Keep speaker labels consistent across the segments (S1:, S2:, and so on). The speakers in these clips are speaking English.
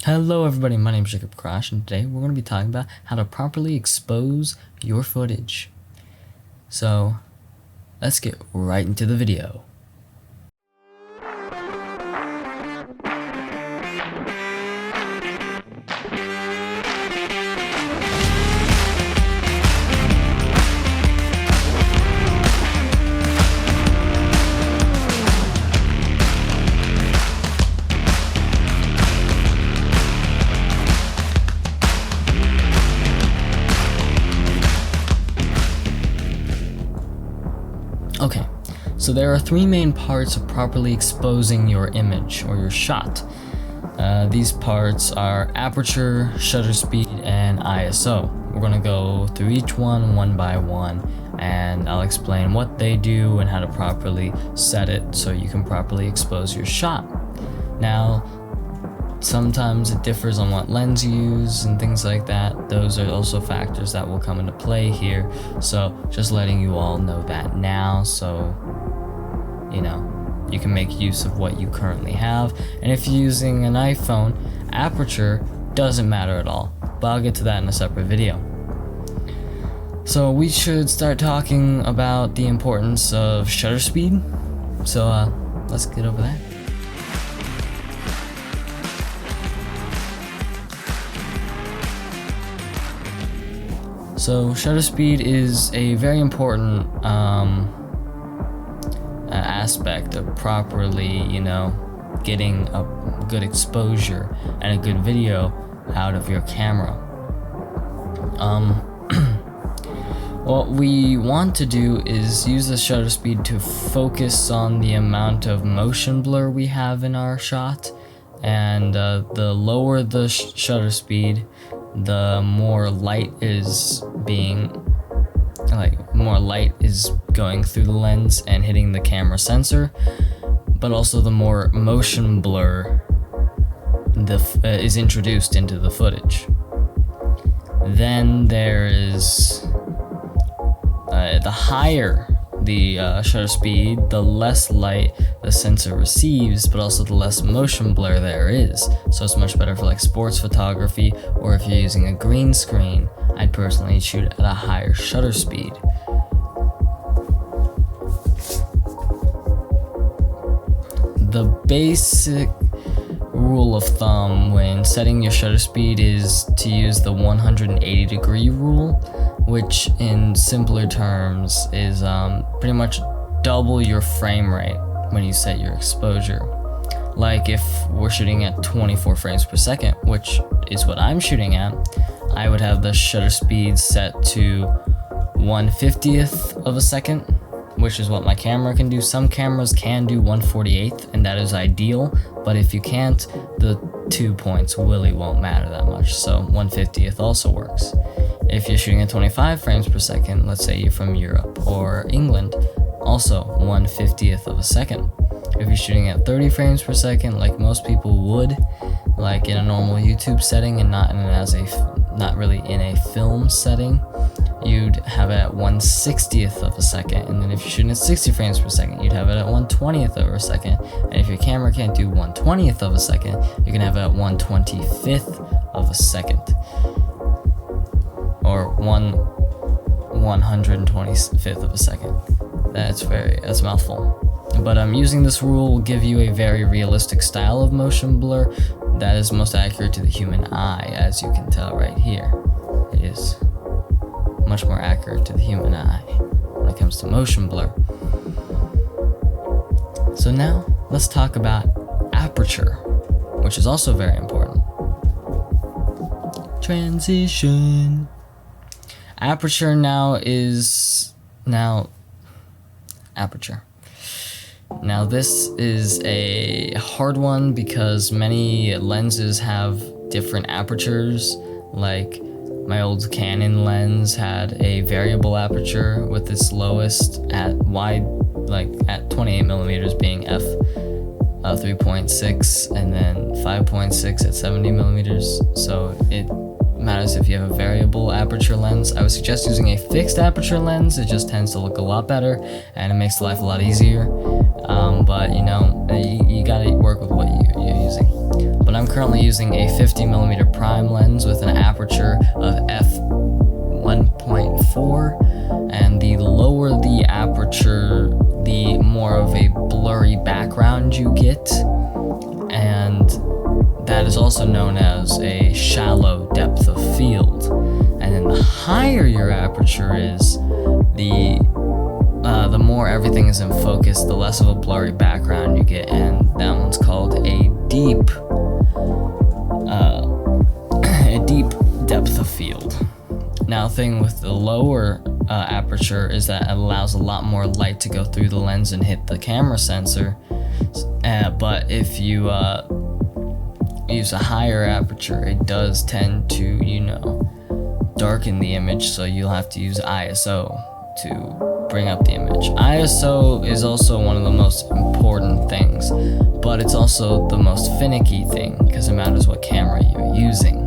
S1: Hello everybody, my name is Jacob Crash, and today we're going to be talking about how to properly expose your footage. So, let's get right into the video. Okay, so there are three main parts of properly exposing your image or your shot. These parts are aperture, shutter speed, and ISO. We're going to go through each one by one, and I'll explain what they do and how to properly set it so you can properly expose your shot. Now, sometimes it differs on what lens you use and things like that. Those are also factors that will come into play here. So just letting you all know that now, so you can make use of what you currently have. And if you're using an iPhone, aperture doesn't matter at all, but I'll get to that in a separate video. So we should start talking about the importance of shutter speed. So let's get over that. So shutter speed is a very important aspect of properly, getting a good exposure and a good video out of your camera. What we want to do is use the shutter speed to focus on the amount of motion blur we have in our shot, and the lower the shutter speed, the more light is going through the lens and hitting the camera sensor, but also the more motion blur is introduced into the footage. Then there is the higher the shutter speed, the less light the sensor receives, but also the less motion blur there is. So it's much better for like sports photography, or if you're using a green screen. I'd personally shoot at a higher shutter speed. The basic rule of thumb when setting your shutter speed is to use the 180-degree rule, which in simpler terms is pretty much double your frame rate when you set your exposure. Like if we're shooting at 24 frames per second, which is what I'm shooting at, I would have the shutter speed set to 1/50th of a second, which is what my camera can do. Some cameras can do 1/48th, and that is ideal, but if you can't, the 2 points really won't matter that much, so 1/50th also works. If you're shooting at 25 frames per second, let's say you're from Europe or England, also 1/50th of a second. If you're shooting at 30 frames per second, like most people would, like in a normal YouTube setting and not really in a film setting, you'd have it at 1/60th of a second. And then if you're shooting at 60 frames per second, you'd have it at 1/20th of a second. And if your camera can't do 1/20th of a second, you can have it at 1/25th of a second. Or 1/125th of a second. That's a mouthful. But using this rule will give you a very realistic style of motion blur that is most accurate to the human eye, as you can tell right here. It is much more accurate to the human eye when it comes to motion blur. So now let's talk about aperture, which is also very important. Transition. Aperture aperture. Now this is a hard one because many lenses have different apertures. Like my old Canon lens had a variable aperture with its lowest at 28 millimeters being f 3.6 and then 5.6 at 70 millimeters. So it matters if you have a variable aperture lens. I would suggest using a fixed aperture lens. It just tends to look a lot better and it makes life a lot easier. But you gotta work with what you're using. But but I'm currently using a 50mm prime lens with an aperture of f1.4, and the lower the aperture, the more of a blurry background you get, and that is also known as a shallow depth of field. And then the higher your aperture is, the more everything is in focus, the less of a blurry background you get, and that one's called a deep depth of field. Now, the thing with the lower aperture is that it allows a lot more light to go through the lens and hit the camera sensor, but if you use a higher aperture, it does tend to, darken the image, so you'll have to use ISO to bring up the image. ISO is also one of the most important things, but it's also the most finicky thing because it matters what camera you're using.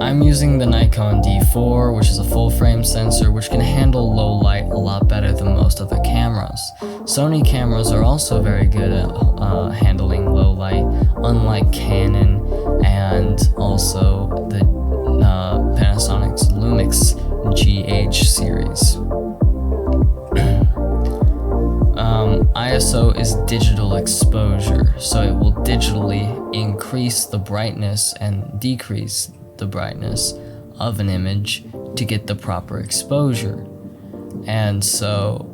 S1: I'm using the Nikon D4, which is a full frame sensor which can handle low light a lot better than most other cameras. Sony cameras are also very good at handling low light, unlike Canon and also the Panasonic's Lumix GH series. ISO is digital exposure, so it will digitally increase the brightness and decrease the brightness of an image to get the proper exposure. And so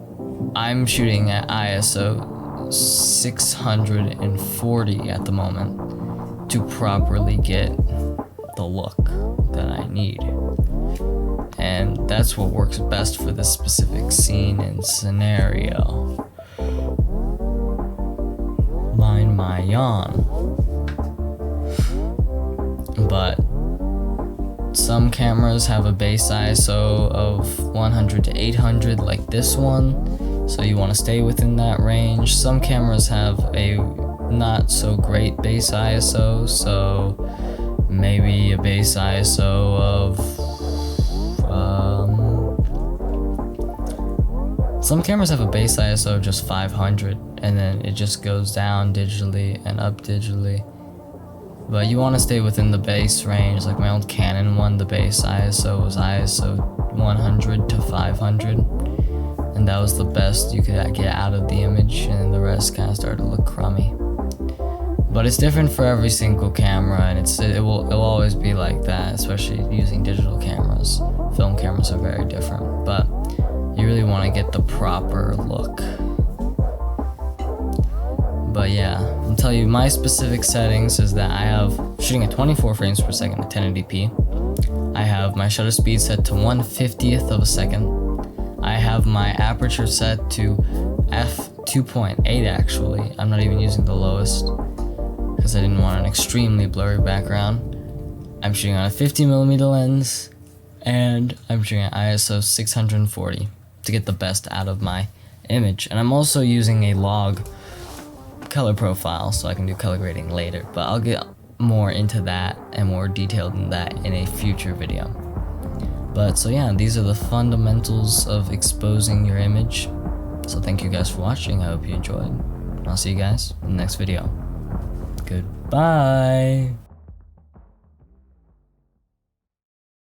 S1: I'm shooting at ISO 640 at the moment to properly get the look that I need. And that's what works best for this specific scene and scenario. Mind my yawn. But some cameras have a base ISO of 100 to 800 like this one, so you want to stay within that range. Some cameras have a not so great base ISO, so maybe a base ISO of some cameras have a base ISO of just 500, and then it just goes down digitally and up digitally. But you want to stay within the base range. Like my old Canon one, the base ISO was ISO 100 to 500, and that was the best you could get out of the image, and the rest kind of started to look crummy. But it's different for every single camera, and it'll always be like that, especially using digital cameras. Film cameras are very different, but you really want to get the proper look. But yeah, I'll tell you my specific settings is that I have shooting at 24 frames per second at 1080p. I have my shutter speed set to 1/50th of a second. I have my aperture set to f2.8 actually. I'm not even using the lowest because I didn't want an extremely blurry background. I'm shooting on a 50mm lens, and I'm shooting at ISO 640 to get the best out of my image. And I'm also using a log color profile so I can do color grading later, but I'll get more into that and more detailed in that in a future video. But so yeah, these are the fundamentals of exposing your image. So thank you guys for watching. I hope you enjoyed. I'll see you guys in the next video. Goodbye.